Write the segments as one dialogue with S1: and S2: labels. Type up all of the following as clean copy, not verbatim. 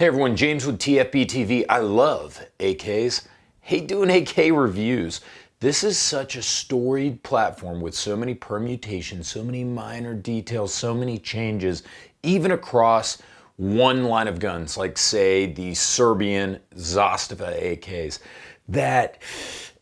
S1: Hey everyone, James with TFBTV. I love AKs. Hate doing AK reviews. This is such a storied platform with so many permutations, so many minor details, so many changes, even across one line of guns, like say the Serbian Zastava AKs, that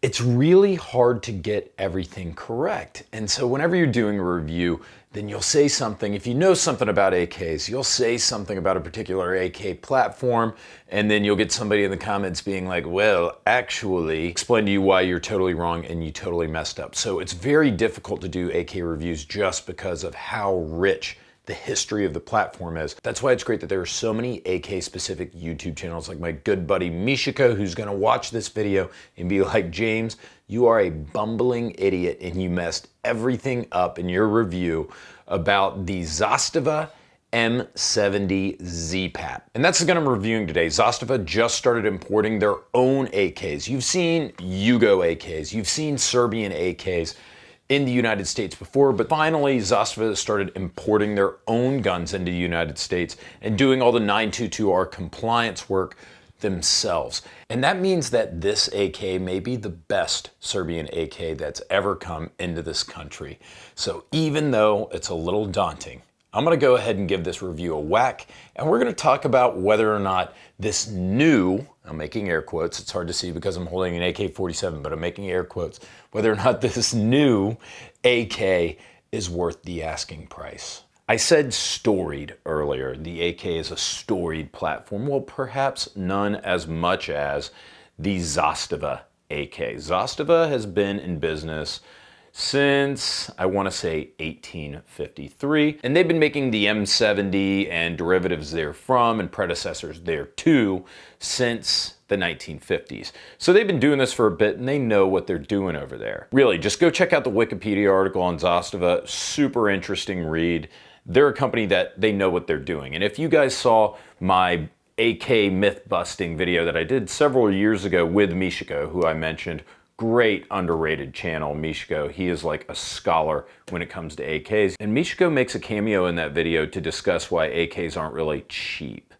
S1: it's really hard to get everything correct. And so whenever you're doing a review, then you'll say something, if you know something about AKs, you'll say something about a particular AK platform, and then you'll get somebody in the comments being like, well, actually, explain to you why you're totally wrong and you totally messed up. So it's very difficult to do AK reviews just because of how rich the history of the platform is. That's why it's great that there are so many AK specific YouTube channels like my good buddy Mishiko, who's gonna watch this video and be like, James, you are a bumbling idiot and you messed everything up in your review about the Zastava M70 Z-PAP. And that's the gun I'm reviewing today. Zastava just started importing their own AKs. You've seen Yugo AKs, you've seen Serbian AKs in the United States before, but finally Zastava started importing their own guns into the United States and doing all the 922R compliance work themselves. And that means that this AK may be the best Serbian AK that's ever come into this country. So even though it's a little daunting, I'm gonna go ahead and give this review a whack, and we're gonna talk about whether or not this new, I'm making air quotes, it's hard to see because I'm holding an AK-47, but I'm making air quotes, whether or not this new AK is worth the asking price. I said storied earlier. The AK is a storied platform. Well, perhaps none as much as the Zastava AK. Zastava has been in business since, I want to say, 1853. And they've been making the M70 and derivatives therefrom and predecessors thereto since the 1950s. So they've been doing this for a bit and they know what they're doing over there. Really, just go check out the Wikipedia article on Zastava. Super interesting read. They're a company that they know what they're doing. And if you guys saw my AK myth busting video that I did several years ago with Mishiko, who I mentioned, great underrated channel, Mishiko. He is like a scholar when it comes to AKs. And Mishiko makes a cameo in that video to discuss why AKs aren't really cheap.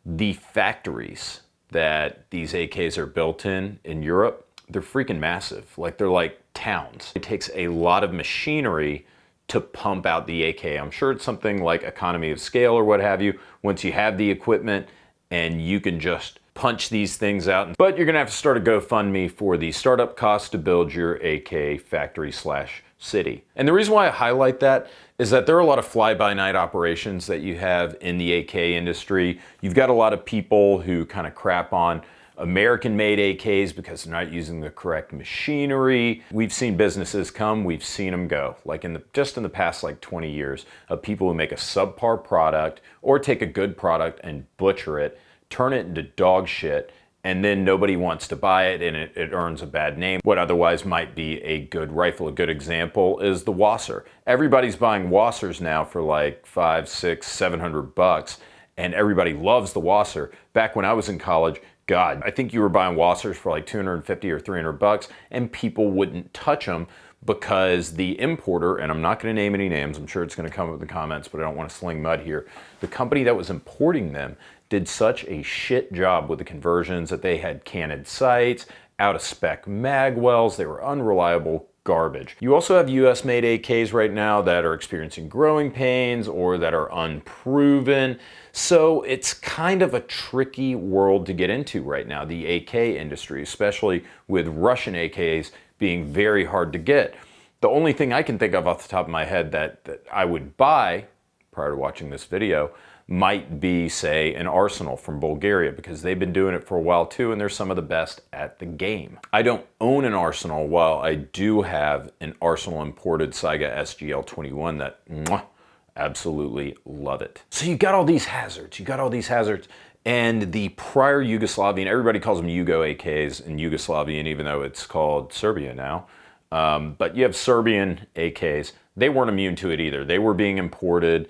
S1: The factories that these AKs are built in Europe, they're freaking massive. Like they're like towns. It takes a lot of machinery to pump out the AK. I'm sure it's something like economy of scale or what have you. Once you have the equipment and you can just punch these things out. But you're gonna have to start a GoFundMe for the startup cost to build your AK factory / city. And the reason why I highlight that is that there are a lot of fly-by-night operations that you have in the AK industry. You've got a lot of people who kind of crap on American-made AKs because they're not using the correct machinery. We've seen businesses come, we've seen them go. Like just in the past like 20 years of people who make a subpar product or take a good product and butcher it, turn it into dog shit, and then nobody wants to buy it and it earns a bad name. What otherwise might be a good rifle. A good example is the Wasser. Everybody's buying Wassers now for like $500, $600, $700, and everybody loves the Wasser. Back when I was in college, God, I think you were buying Wassers for like $250 or $300 and people wouldn't touch them because the importer, and I'm not gonna name any names, I'm sure it's gonna come up in the comments, but I don't wanna sling mud here. The company that was importing them did such a shit job with the conversions that they had canted sights, out of spec mag wells, they were unreliable garbage. You also have US made AKs right now that are experiencing growing pains or that are unproven. So it's kind of a tricky world to get into right now, the AK industry, especially with Russian AKs being very hard to get. The only thing I can think of off the top of my head that I would buy prior to watching this video might be, say, an Arsenal from Bulgaria, because they've been doing it for a while too, and they're some of the best at the game. I don't own an Arsenal, while I do have an Arsenal imported Saiga SGL-21 that, absolutely love it. So you got all these hazards, and the prior Yugoslavian, everybody calls them Yugo AKs and Yugoslavian, even though it's called Serbia now. But you have Serbian AKs, they weren't immune to it either. They were being imported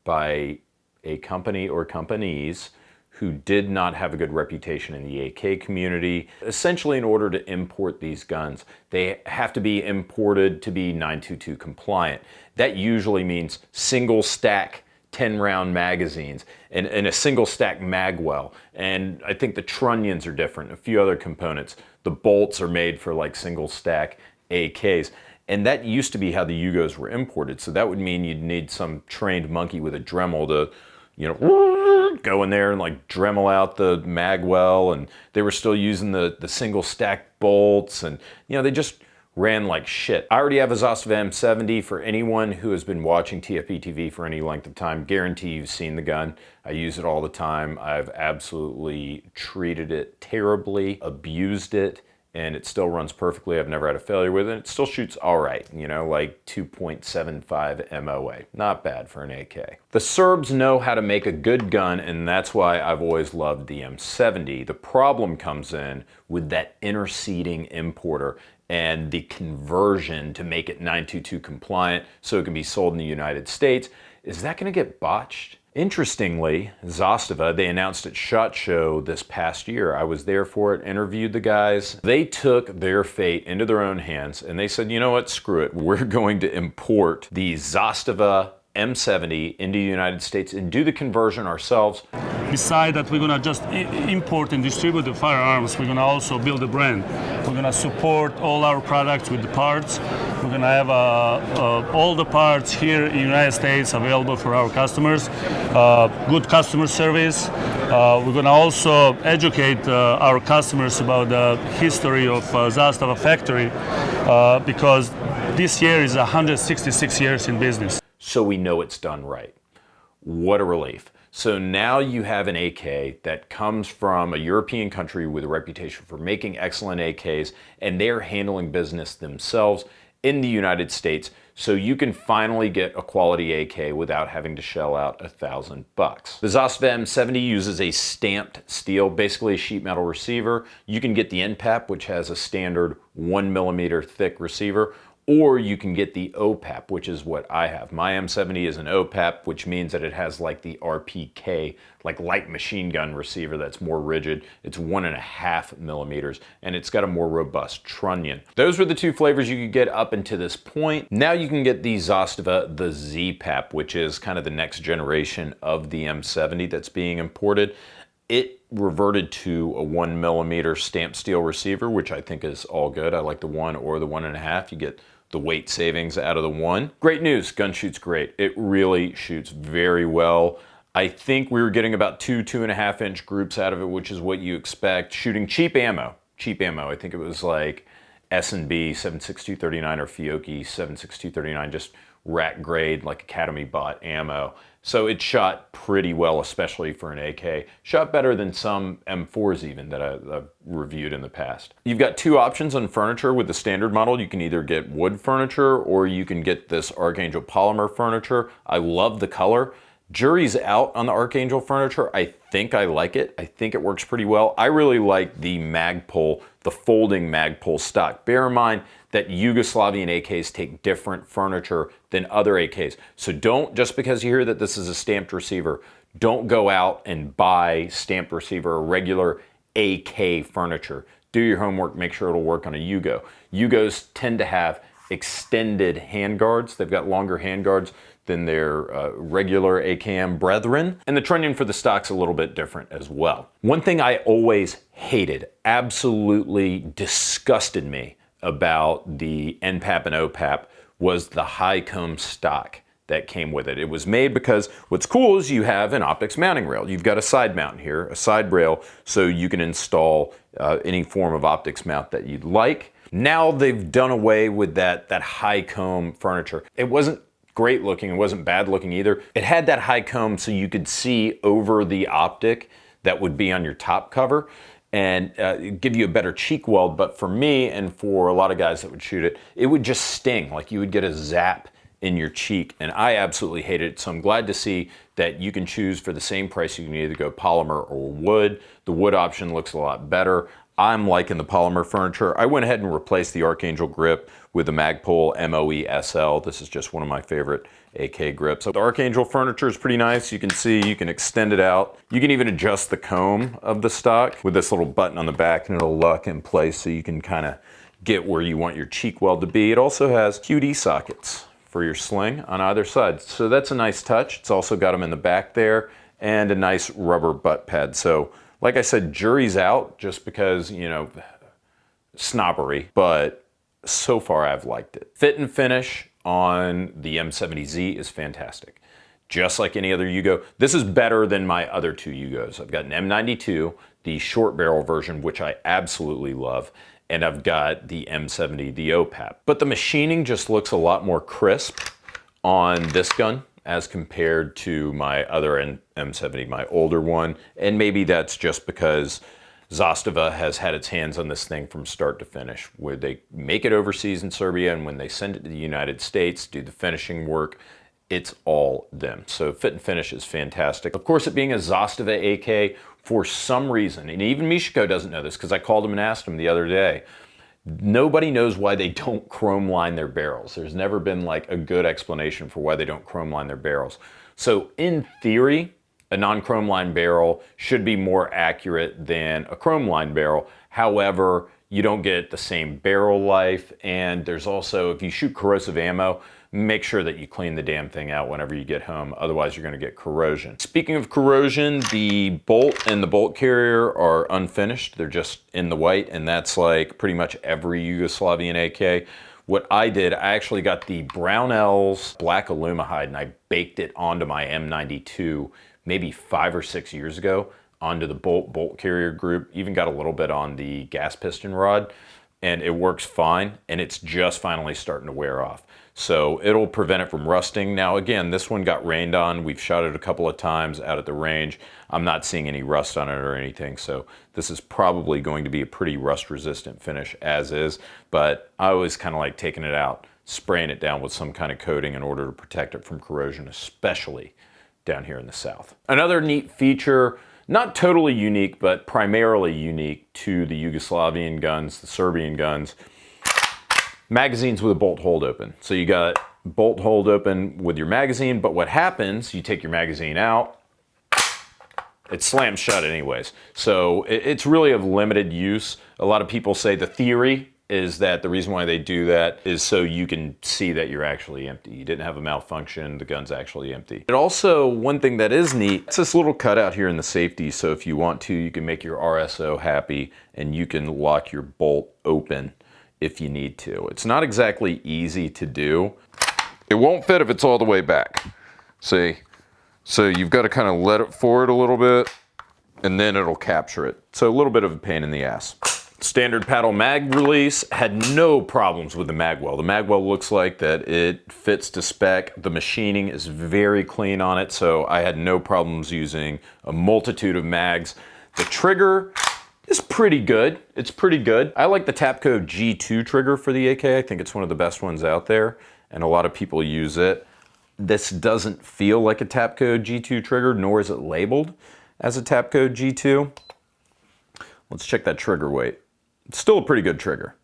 S1: by a company or companies who did not have a good reputation in the AK community. Essentially, in order to import these guns, they have to be imported to be 922 compliant. That usually means single stack 10 round magazines and a single stack mag well. And I think the trunnions are different, a few other components. The bolts are made for like single stack AKs. And that used to be how the Yugos were imported. So that would mean you'd need some trained monkey with a Dremel to, you know, go in there and like Dremel out the mag well. And they were still using the single stack bolts, and you know, they just ran like shit. I already have a Zastava M70. For anyone who has been watching TFBTV for any length of time, guarantee you've seen the gun. I use it all the time. I've absolutely treated it terribly, abused it, and it still runs perfectly. I've never had a failure with it. It still shoots all right, you know, like 2.75 MOA. Not bad for an AK. The Serbs know how to make a good gun, and that's why I've always loved the M70. The problem comes in with that interseating importer and the conversion to make it 922 compliant so it can be sold in the United States. Is that gonna get botched? Interestingly, Zastava, they announced at SHOT Show this past year. I was there for it, interviewed the guys. They took their fate into their own hands and they said, you know what, screw it. We're going to import the Zastava M70 into the United States and do the conversion ourselves.
S2: Besides that, we're gonna just import and distribute the firearms. We're gonna also build a brand. We're gonna support all our products with the parts. We're gonna have all the parts here in the United States available for our customers. Good customer service. We're gonna also educate our customers about the history of Zastava factory because this year is 166 years in business.
S1: So we know it's done right. What a relief. So now you have an AK that comes from a European country with a reputation for making excellent AKs, and they're handling business themselves in the United States, so you can finally get a quality AK without having to shell out $1,000. The Zastava M70 uses a stamped steel, basically a sheet metal receiver. You can get the n-pap, which has a standard 1mm thick receiver, or you can get the O-PAP, which is what I have. My M70 is an O-PAP, which means that it has like the RPK, like light machine gun receiver that's more rigid. It's 1.5mm, and it's got a more robust trunnion. Those were the two flavors you could get up until this point. Now you can get the Zastava, the Z-PAP, which is kind of the next generation of the M70 that's being imported. It reverted to a 1mm stamped steel receiver, which I think is all good. I like the 1 or the 1.5. You get the weight savings out of the 1. Great news, gun shoots great. It really shoots very well. I think we were getting about 2.5 inch groups out of it, which is what you expect. Shooting cheap ammo. I think it was like S&B 7.6239 or Fiocchi 7.6239, just rack grade, like Academy bought ammo. So it shot pretty well, especially for an AK. Shot better than some M4s even that I've reviewed in the past. You've got two options on furniture with the standard model. You can either get wood furniture or you can get this Archangel polymer furniture. I love the color. Jury's out on the Archangel furniture. I think I like it. I think it works pretty well. I really like the Magpul, the folding Magpul stock. Bear in mind that Yugoslavian AKs take different furniture than other AKs. So don't, just because you hear that this is a stamped receiver, don't go out and buy stamped receiver or regular AK furniture. Do your homework, make sure it'll work on a Yugo. Yugos tend to have extended handguards. They've got longer handguards than their regular AKM brethren. And the trunnion for the stock's a little bit different as well. One thing I always hated, absolutely disgusted me about the n-pap and O-pap was the high comb stock that came with it. It was made because what's cool is you have an optics mounting rail. You've got a side mount here, a side rail, so you can install any form of optics mount that you'd like. Now they've done away with that high comb furniture. It wasn't great looking, it wasn't bad looking either. It had that high comb so you could see over the optic that would be on your top cover and give you a better cheek weld. But for me and for a lot of guys that would shoot it, it would just sting, like you would get a zap in your cheek, and I absolutely hated it. So I'm glad to see that you can choose for the same price. You can either go polymer or wood. The wood option looks a lot better. I'm liking the polymer furniture. I went ahead and replaced the Archangel grip with the Magpul MOE SL. This is just one of my favorite AK grips. So the Archangel furniture is pretty nice. You can see, you can extend it out. You can even adjust the comb of the stock with this little button on the back, and it'll lock in place so you can kind of get where you want your cheek weld to be. It also has QD sockets for your sling on either side. So that's a nice touch. It's also got them in the back there and a nice rubber butt pad. So like I said, jury's out just because, you know, snobbery, but so far I've liked it. Fit and finish on the M70Z is fantastic. Just like any other Yugo, this is better than my other two Yugos. I've got an M92, the short barrel version, which I absolutely love, and I've got the M70, the O-PAP. But the machining just looks a lot more crisp on this gun as compared to my other M70, my older one. And maybe that's just because Zastava has had its hands on this thing from start to finish, where they make it overseas in Serbia, and when they send it to the United States, do the finishing work, it's all them. So fit and finish is fantastic. Of course, it being a Zastava AK, for some reason, and even Michiko doesn't know this because I called him and asked him the other day, nobody knows why they don't chrome line their barrels. There's never been like a good explanation for why they don't chrome line their barrels. So in theory, a non-chrome line barrel should be more accurate than a chrome line barrel. However, you don't get the same barrel life, and there's also, if you shoot corrosive ammo, make sure that you clean the damn thing out whenever you get home, otherwise you're gonna get corrosion. Speaking of corrosion, the bolt and the bolt carrier are unfinished. They're just in the white, and that's like pretty much every Yugoslavian AK. What I did, I actually got the Brownells black alumihide and I baked it onto my M92 maybe 5 or 6 years ago, onto the bolt carrier group, even got a little bit on the gas piston rod, and it works fine, and it's just finally starting to wear off. So it'll prevent it from rusting. Now again, this one got rained on. We've shot it a couple of times out at the range. I'm not seeing any rust on it or anything, so this is probably going to be a pretty rust resistant finish as is, but I always kind of like taking it out, spraying it down with some kind of coating in order to protect it from corrosion, especially down here in the south. Another neat feature, not totally unique, but primarily unique to the Yugoslavian guns, the Serbian guns, magazines with a bolt hold open. So you got bolt hold open with your magazine, but what happens, you take your magazine out, it slams shut anyways. So it's really of limited use. A lot of people say the theory is that the reason why they do that is so you can see that you're actually empty. You didn't have a malfunction, the gun's actually empty. And also, one thing that is neat, it's this little cutout here in the safety, so if you want to, you can make your RSO happy and you can lock your bolt open if you need to. It's not exactly easy to do. It won't fit if it's all the way back. See? So you've got to kind of let it forward a little bit and then it'll capture it. So a little bit of a pain in the ass. Standard paddle mag release, had no problems with the magwell. The magwell looks like that it fits to spec. The machining is very clean on it, so I had no problems using a multitude of mags. The trigger is pretty good. It's pretty good. I like the Tapco G2 trigger for the AK. I think it's one of the best ones out there, and a lot of people use it. This doesn't feel like a Tapco G2 trigger, nor is it labeled as a Tapco G2. Let's check that trigger weight. It's still a pretty good trigger.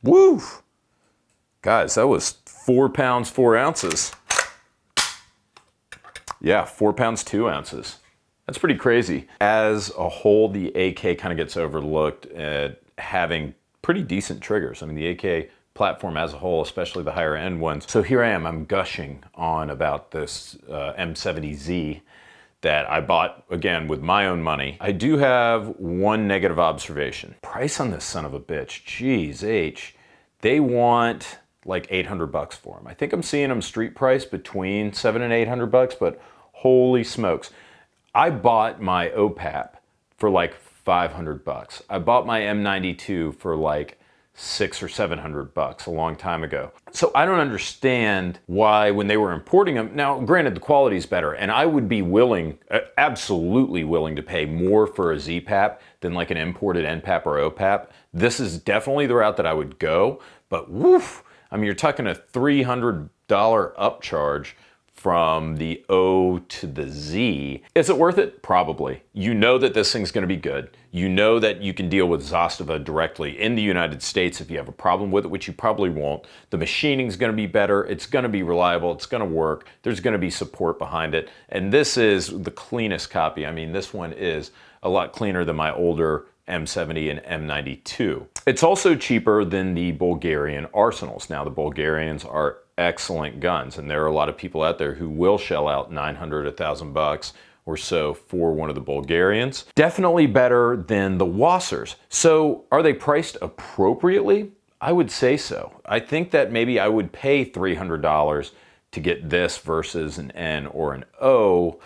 S1: Woo! Guys, that was 4 pounds, 4 ounces. Yeah, 4 pounds, 2 ounces. That's pretty crazy. As a whole, the AK kind of gets overlooked at having pretty decent triggers. I mean, the AK platform as a whole, especially the higher end ones. So here I am, I'm gushing on about this M70Z that I bought, again, with my own money. I do have one negative observation. Price on this son of a bitch, geez H. They want like 800 bucks for them. I think I'm seeing them street price between 700 and 800 bucks, but holy smokes. I bought my O-PAP for like 500 bucks. I bought my M92 for like 600 or 700 bucks a long time ago. So I don't understand why when they were importing them, now granted the quality is better, and I would be willing, absolutely willing to pay more for a Z-PAP than like an imported n-pap or O-PAP. This is definitely the route that I would go, but woof, I mean, you're talking a $300 upcharge from the O to the Z. Is it worth it? Probably. You know that this thing's gonna be good. You know that you can deal with Zastava directly in the United States if you have a problem with it, which you probably won't. The machining's gonna be better, it's gonna be reliable, it's gonna work, there's gonna be support behind it, and this is the cleanest copy. I mean, this one is a lot cleaner than my older M70 and M92. It's also cheaper than the Bulgarian arsenals. Now, the Bulgarians are excellent guns, and there are a lot of people out there who will shell out 900, $1,000 or so for one of the Bulgarians. Definitely better than the Wassers. So are they priced appropriately? I would say so. I think that maybe I would pay $300 to get this versus an N or an O,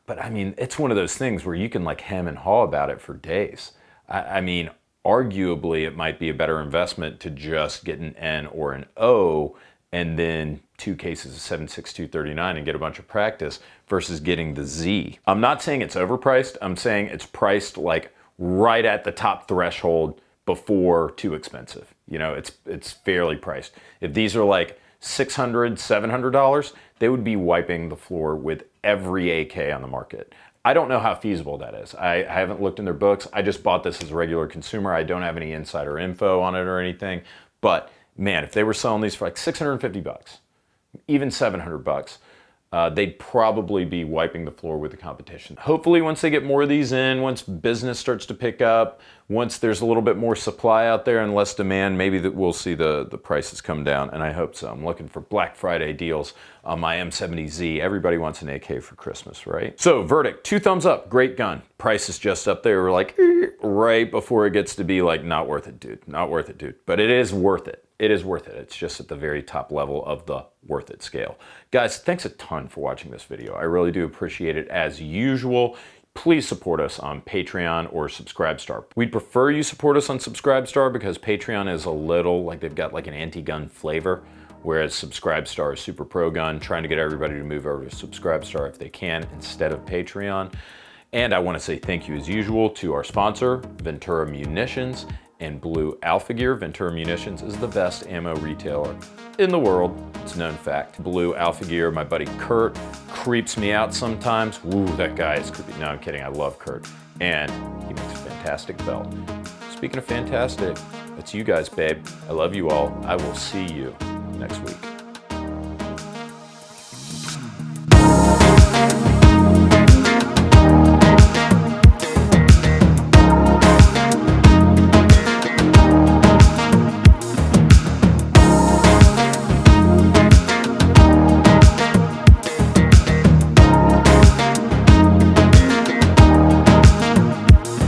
S1: but I mean, it's one of those things where you can like hem and haw about it for days. I mean, arguably it might be a better investment to just get an N or an O and then 2 cases of 7.6239 and get a bunch of practice versus getting the Z. I'm not saying it's overpriced. I'm saying it's priced like right at the top threshold before too expensive. You know, it's fairly priced. If these are like $600, $700, they would be wiping the floor with every AK on the market. I don't know how feasible that is. I haven't looked in their books. I just bought this as a regular consumer. I don't have any insider info on it or anything. But man, if they were selling these for like $650, even $700, they'd probably be wiping the floor with the competition. Hopefully once they get more of these in, once business starts to pick up, once there's a little bit more supply out there and less demand, maybe that we'll see the prices come down, and I hope so. I'm looking for Black Friday deals on my M70Z. Everybody wants an AK for Christmas, right? So verdict, 2 thumbs up, great gun. Price is just up there. We're like, right before it gets to be like, not worth it, dude. Not worth it, dude. But it is worth it. It is worth it. It's just at the very top level of the worth it scale. Guys, thanks a ton for watching this video. I really do appreciate it as usual. Please support us on Patreon or Subscribestar. We'd prefer you support us on Subscribestar because Patreon is a little, like they've got like an anti-gun flavor, whereas Subscribestar is super pro-gun, trying to get everybody to move over to Subscribestar if they can instead of Patreon. And I want to say thank you as usual to our sponsor, Ventura Munitions and Blue Alpha Gear. Ventura Munitions is the best ammo retailer in the world. It's a known fact. Blue Alpha Gear, my buddy Kurt, creeps me out sometimes. Woo, that guy is creepy. No, I'm kidding. I love Kurt. And he makes a fantastic belt. Speaking of fantastic, that's you guys, babe. I love you all. I will see you next week.